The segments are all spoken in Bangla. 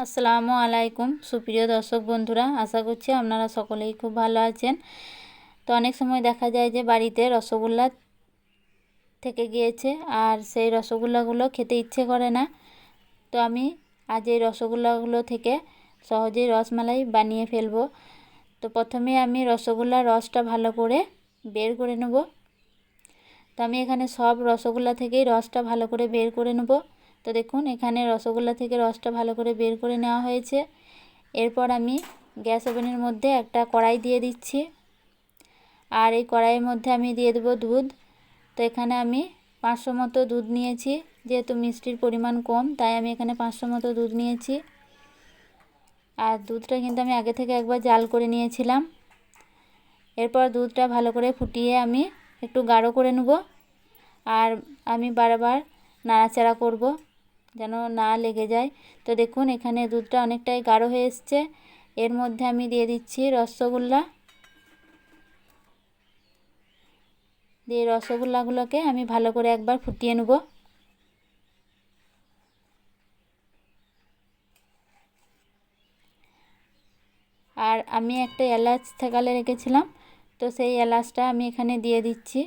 আসসালামু আলাইকুম সুপ্রিয় দর্শক বন্ধুরা, আশা করছি আপনারা সকলেই খুব ভালো আছেন। তো অনেক সময় দেখা যায় যে বাড়িতে রসগোল্লা থেকে গিয়েছে আর সেই রসগোল্লাগুলো খেতে ইচ্ছে করে না। তো আমি আজ এই রসগোল্লাগুলো থেকে সহজেই রসমালাই বানিয়ে ফেলবো। তো প্রথমে আমি রসগোল্লার রসটা ভালো করে বের করে নেব। তো আমি এখানে সব রসগোল্লা থেকেই রসটা ভালো করে বের করে নেব। তো দেখুন এখানে রসগোল্লা থেকে রসটা ভালো করে বের করে নেওয়া হয়েছে। এরপর আমি গ্যাস ওভেনের মধ্যে একটা কড়াই দিয়ে দিচ্ছি, আর এই কড়াইয়ের মধ্যে আমি দিয়ে দেবো দুধ। তো এখানে আমি 500 মতো দুধ নিয়েছি, যেহেতু মিষ্টির পরিমাণ কম তাই আমি এখানে 500 মতো দুধ নিয়েছি। আর দুধটা কিন্তু আমি আগে থেকে একবার জাল করে নিয়েছিলাম। এরপর দুধটা ভালো করে ফুটিয়ে আমি একটু গাঢ় করে নেব, আর আমি বারবার নাড়াচাড়া করব যেন না লেগে যায়। তো দেখুন এখানে দুধটা অনেকটাই গাঢ় হয়ে এসছে। এর মধ্যে আমি দিয়ে দিচ্ছি রসগোল্লা। দিয়ে রসগোল্লাগুলোকে আমি ভালো করে একবার ফুটিয়ে নেব। আর আমি একটা এলাচ থেকালে রেখেছিলাম, তো সেই এলাচটা আমি এখানে দিয়ে দিচ্ছি।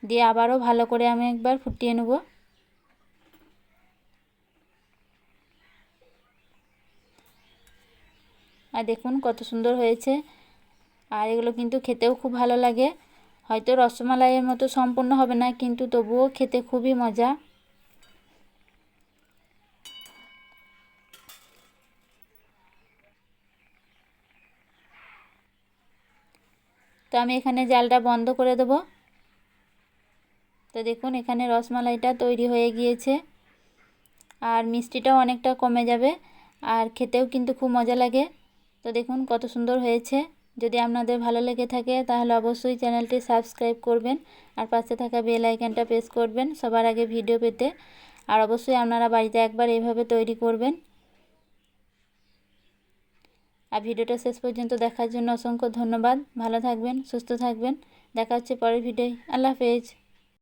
দিয়ে আবারও ভালো করে আমি একবার ফুটিয়ে নেব। আর দেখুন কত সুন্দর হয়েছে। আর এগুলো কিন্তু খেতেও খুব ভালো লাগে। হয়তো রসমালাইয়ের মতো সম্পূর্ণ হবে না, কিন্তু তবুও খেতে খুবই মজা। তো আমি এখানে জালটা বন্ধ করে দেব। তো দেখুন এখানে রসমালাইটা তৈরি হয়ে গিয়েছে, আর মিষ্টিটাও অনেকটা কমে যাবে, আর খেতেও কিন্তু খুব মজা লাগে। তো দেখুন কত সুন্দর হয়েছে। যদি আপনাদের ভালো লেগে থাকে তাহলে অবশ্যই চ্যানেলটি সাবস্ক্রাইব করবেন, আর পাশে থাকা বেল আইকনটা প্রেস করবেন সবার আগে ভিডিও পেতে। আর অবশ্যই আপনারা বাড়িতে একবার এইভাবে তৈরি করবেন। আর ভিডিওটা শেষ পর্যন্ত দেখার জন্য অসংখ্য ধন্যবাদ। ভালো থাকবেন, সুস্থ থাকবেন। দেখা হচ্ছে পরের ভিডিওয়। আল্লাহ হাফেজ।